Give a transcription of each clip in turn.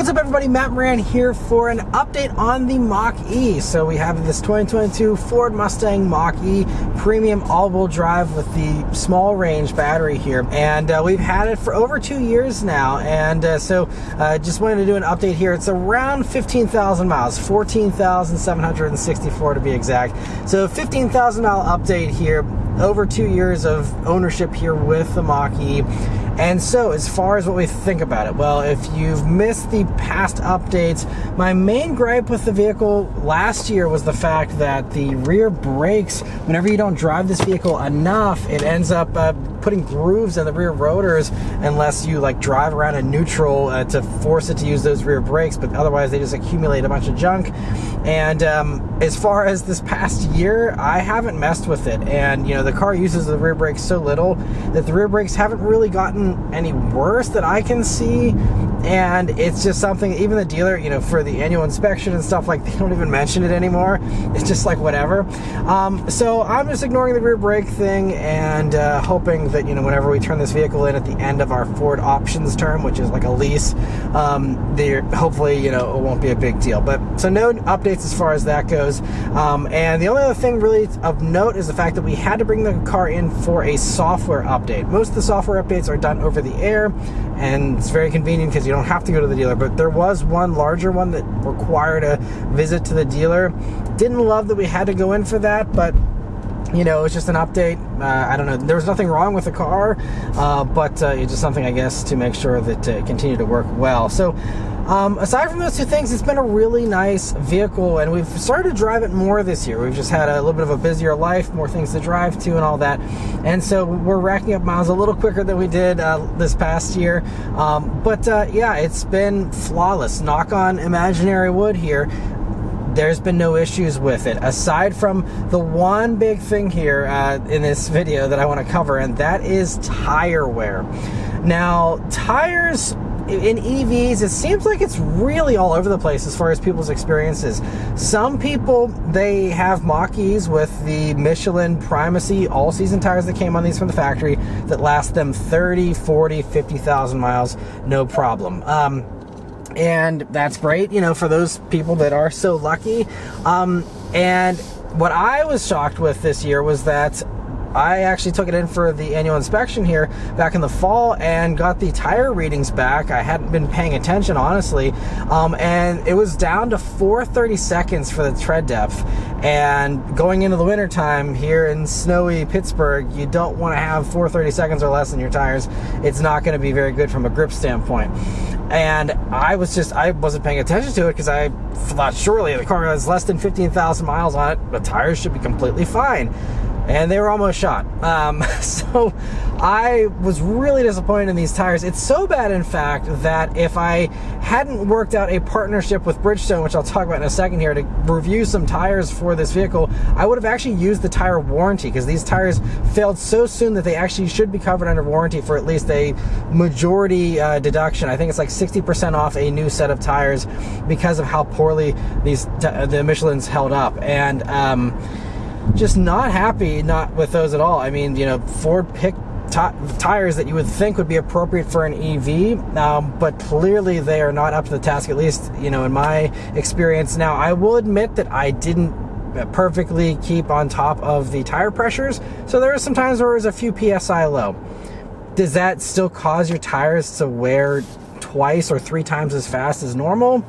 What's up, everybody? Matt Maran here for an update on the Mach-E. So we have this 2022 Ford Mustang Mach-E premium all-wheel drive with the small range battery here, and we've had it for over 2 years now. And so just wanted to do an update here. It's around 15,000 miles, 14,764 to be exact. So 15,000 mile update here, over 2 years of ownership here with the Mach-E. And so as far as what we think about it, well, if you've missed the past updates, my main gripe with the vehicle last year was the fact that the rear brakes, whenever you don't drive this vehicle enough, it ends up putting grooves in the rear rotors unless you like drive around in neutral to force it to use those rear brakes, but otherwise they just accumulate a bunch of junk. And as far as this past year, I haven't messed with it, and you know, the car uses the rear brakes so little that the rear brakes haven't really gotten any worse that I can see. And it's just something, even the dealer, you know, for the annual inspection and stuff, like, they don't even mention it anymore. It's just like whatever. So I'm just ignoring the rear brake thing and hoping that, you know, whenever we turn this vehicle in at the end of our Ford options term, which is like a lease, hopefully, you know, it won't be a big deal. But so no updates as far as that goes. And the only other thing really of note is the fact that we had to bring the car in for a software update. Most of the software updates are done over the air, and it's very convenient because you don't have to go to the dealer. But there was one larger one that required a visit to the dealer. Didn't love that we had to go in for that, but you know, it's just an update. I don't know, there was nothing wrong with the car, but it's just something, I guess, to make sure that it continued to work well. So aside from those two things, it's been a really nice vehicle, and we've started to drive it more this year. We've just had a little bit of a busier life, more things to drive to and all that, and so we're racking up miles a little quicker than we did this past year. Yeah, it's been flawless. Knock on imaginary wood here. There's been no issues with it, aside from the one big thing here in this video that I want to cover, and that is tire wear. Now, tires in EVs, it seems like it's really all over the place as far as people's experiences. Some people, they have Mach-E's with the Michelin Primacy all-season tires that came on these from the factory that last them 30, 40, 50,000 miles, no problem. And that's great, you know, for those people that are so lucky. And what I was shocked with this year was that I actually took it in for the annual inspection here back in the fall and got the tire readings back. I hadn't been paying attention, honestly, and it was down to 4/32 for the tread depth. And going into the winter time here in snowy Pittsburgh, you don't want to have 4/32 or less in your tires. It's not going to be very good from a grip standpoint. And I wasn't paying attention to it because I thought surely the car has less than 15,000 miles on it, the tires should be completely fine. And they were almost shot. So I was really disappointed in these tires. It's so bad, in fact, that if I hadn't worked out a partnership with Bridgestone, which I'll talk about in a second here, to review some tires for this vehicle, I would have actually used the tire warranty, because these tires failed so soon that they actually should be covered under warranty for at least a majority deduction. I think it's like 60% off a new set of tires because of how poorly the Michelin's held up. And just not happy with those at all. I mean, you know, Ford picked tires that you would think would be appropriate for an EV, but clearly they are not up to the task, at least, you know, in my experience. Now, I will admit that I didn't perfectly keep on top of the tire pressures, so there were some times where it was a few PSI low. Does that still cause your tires to wear twice or 3 times as fast as normal?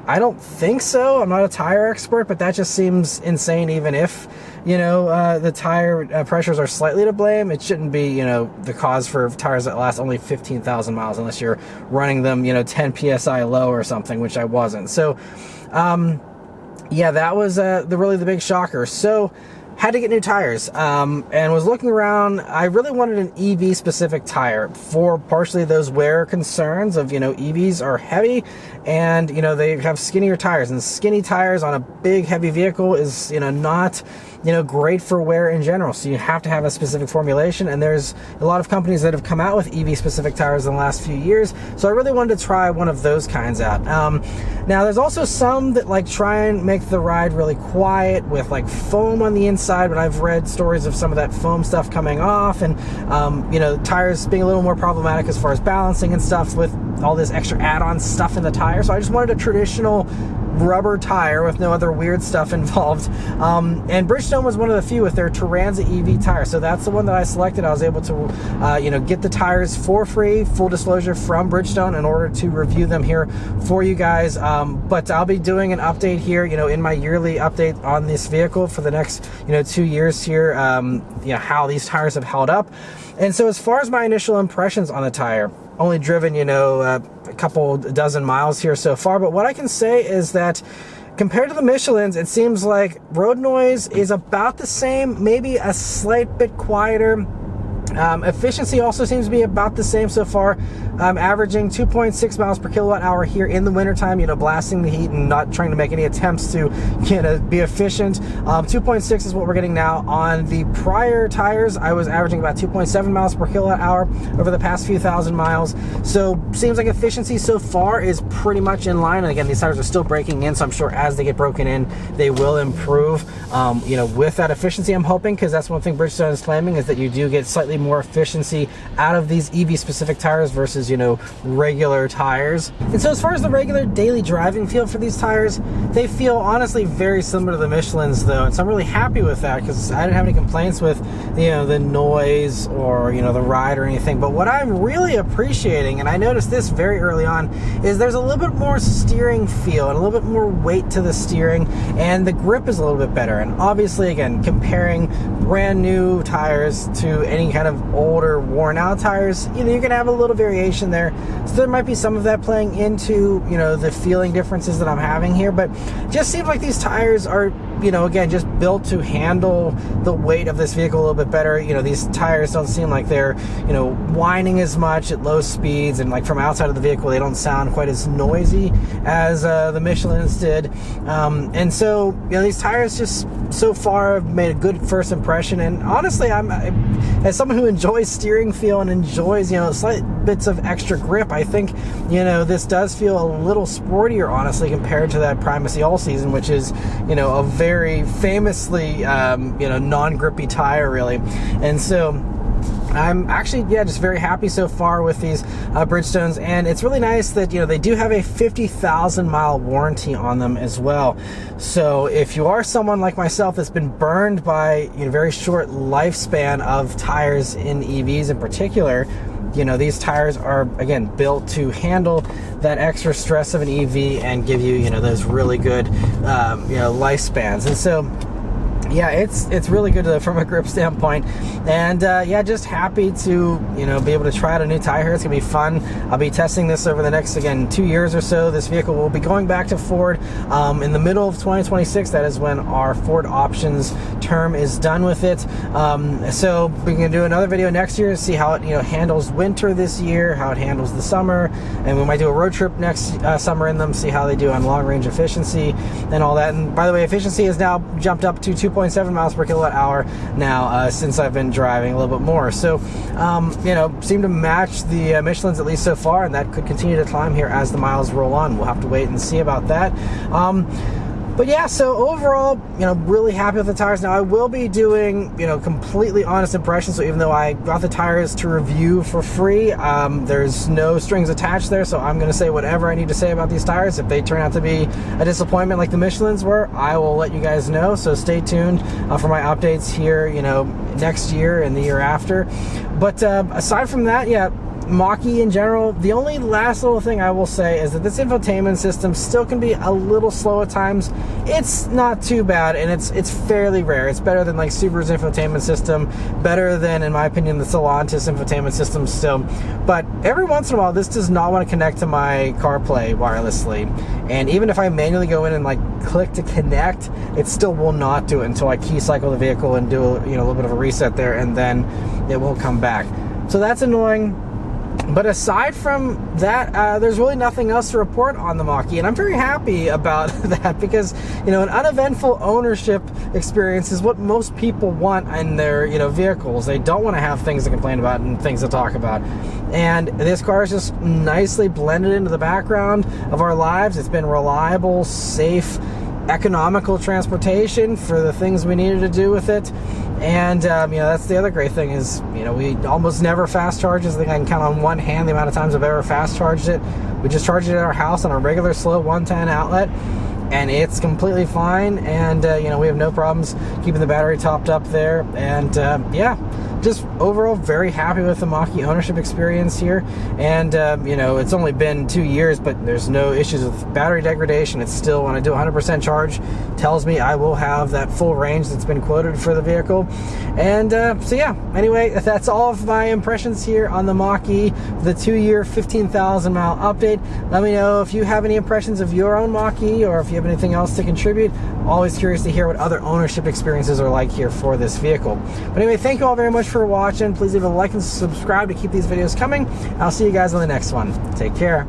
I don't think so. I'm not a tire expert, but that just seems insane. Even if, you know, the tire pressures are slightly to blame, it shouldn't be, you know, the cause for tires that last only 15,000 miles unless you're running them, you know, 10 PSI low or something, which I wasn't. So, yeah, that was really the big shocker. So, had to get new tires, and was looking around. I really wanted an EV specific tire for partially those wear concerns of, you know, EVs are heavy and, you know, they have skinnier tires, and skinny tires on a big heavy vehicle is, you know, not, you know, great for wear in general. So you have to have a specific formulation, and there's a lot of companies that have come out with EV specific tires in the last few years. So I really wanted to try one of those kinds out. Now there's also some that like try and make the ride really quiet with like foam on the inside, but I've read stories of some of that foam stuff coming off, and you know, tires being a little more problematic as far as balancing and stuff with all this extra add-on stuff in the tire. So I just wanted a traditional rubber tire with no other weird stuff involved. And Bridgestone was one of the few with their Turanza EV tire. So that's the one that I selected. I was able to, get the tires for free, full disclosure, from Bridgestone in order to review them here for you guys. But I'll be doing an update here, in my yearly update on this vehicle for the next, 2 years here, how these tires have held up. And so as far as my initial impressions on the tire, only driven, a couple dozen miles here so far, but what I can say is that compared to the Michelins, it seems like road noise is about the same, maybe a slight bit quieter. Efficiency also seems to be about the same so far, averaging 2.6 miles per kilowatt hour here in the wintertime, blasting the heat and not trying to make any attempts to be efficient. 2.6 is what we're getting now. On the prior tires, I was averaging about 2.7 miles per kilowatt hour over the past few thousand miles. So seems like efficiency so far is pretty much in line. And again, these tires are still breaking in, so I'm sure as they get broken in, they will improve. With that efficiency, I'm hoping, because that's one thing Bridgestone is claiming, is that you do get slightly more efficiency out of these EV specific tires versus regular tires. And so as far as the regular daily driving feel for these tires, they feel honestly very similar to the Michelins though, and so I'm really happy with that because I didn't have any complaints with the noise or the ride or anything. But what I'm really appreciating, and I noticed this very early on, is there's a little bit more steering feel and a little bit more weight to the steering, and the grip is a little bit better. And obviously, again, comparing brand new tires to any kind of older worn out tires, you're gonna have a little variation there, so there might be some of that playing into the feeling differences that I'm having here. But it just seems like these tires are again, just built to handle the weight of this vehicle a little bit better. These tires don't seem like they're whining as much at low speeds, and like from outside of the vehicle they don't sound quite as noisy as the Michelins did. And so these tires just so far have made a good first impression. And honestly, as someone who enjoys steering feel and enjoys slight bits of extra grip, I think this does feel a little sportier, honestly, compared to that Primacy All Season, which is a very famously non-grippy tire, really. And so I'm actually, just very happy so far with these Bridgestones, and it's really nice that they do have a 50,000 mile warranty on them as well. So if you are someone like myself that's been burned by very short lifespan of tires in EVs in particular, these tires are, again, built to handle that extra stress of an EV and give you those really good lifespans. And so it's really good from a grip standpoint. And just happy to be able to try out a new tire here. It's gonna be fun. I'll be testing this over the next, again, 2 years or so. This vehicle will be going back to Ford in the middle of 2026. That is when our Ford options term is done with it. So we're gonna do another video next year to see how it handles winter this year, how it handles the summer, and we might do a road trip next summer in them, see how they do on long range efficiency and all that. And by the way, efficiency has now jumped up to 2.7 miles per kilowatt hour now since I've been driving a little bit more. So seem to match the Michelins, at least so far, and that could continue to climb here as the miles roll on. We'll have to wait and see about that. But yeah, so overall, really happy with the tires. Now I will be doing, completely honest impressions. So even though I got the tires to review for free, there's no strings attached there. So I'm going to say whatever I need to say about these tires. If they turn out to be a disappointment like the Michelins were, I will let you guys know. So stay tuned for my updates here, next year and the year after. But aside from that, Mach-E in general, the only last little thing I will say is that this infotainment system still can be a little slow at times. It's not too bad, and it's fairly rare. It's better than like Subaru's infotainment system, better than, in my opinion, the Stellantis infotainment system still. But every once in a while, this does not want to connect to my CarPlay wirelessly. And even if I manually go in and like click to connect, it still will not do it until I key cycle the vehicle and do a little bit of a reset there, and then it will come back. So that's annoying. But aside from that, there's really nothing else to report on the Mach-E, and I'm very happy about that because, an uneventful ownership experience is what most people want in their, vehicles. They don't want to have things to complain about and things to talk about. And this car is just nicely blended into the background of our lives. It's been reliable, safe, economical transportation for the things we needed to do with it. And that's the other great thing is, we almost never fast charge. I think I can count on one hand the amount of times I've ever fast charged it. We just charge it at our house on a regular slow 110 outlet, and it's completely fine. And we have no problems keeping the battery topped up there. And just overall very happy with the Mach-E ownership experience here. And it's only been 2 years, but there's no issues with battery degradation. It's still, when I do 100% charge, tells me I will have that full range that's been quoted for the vehicle. And anyway, that's all of my impressions here on the Mach-E, the 2-year 15,000 mile update. Let me know if you have any impressions of your own Mach-E, or if you have anything else to contribute. Always curious to hear what other ownership experiences are like here for this vehicle. But anyway, thank you all very much for watching. Please leave a like and subscribe to keep these videos coming. I'll see you guys on the next one. Take care.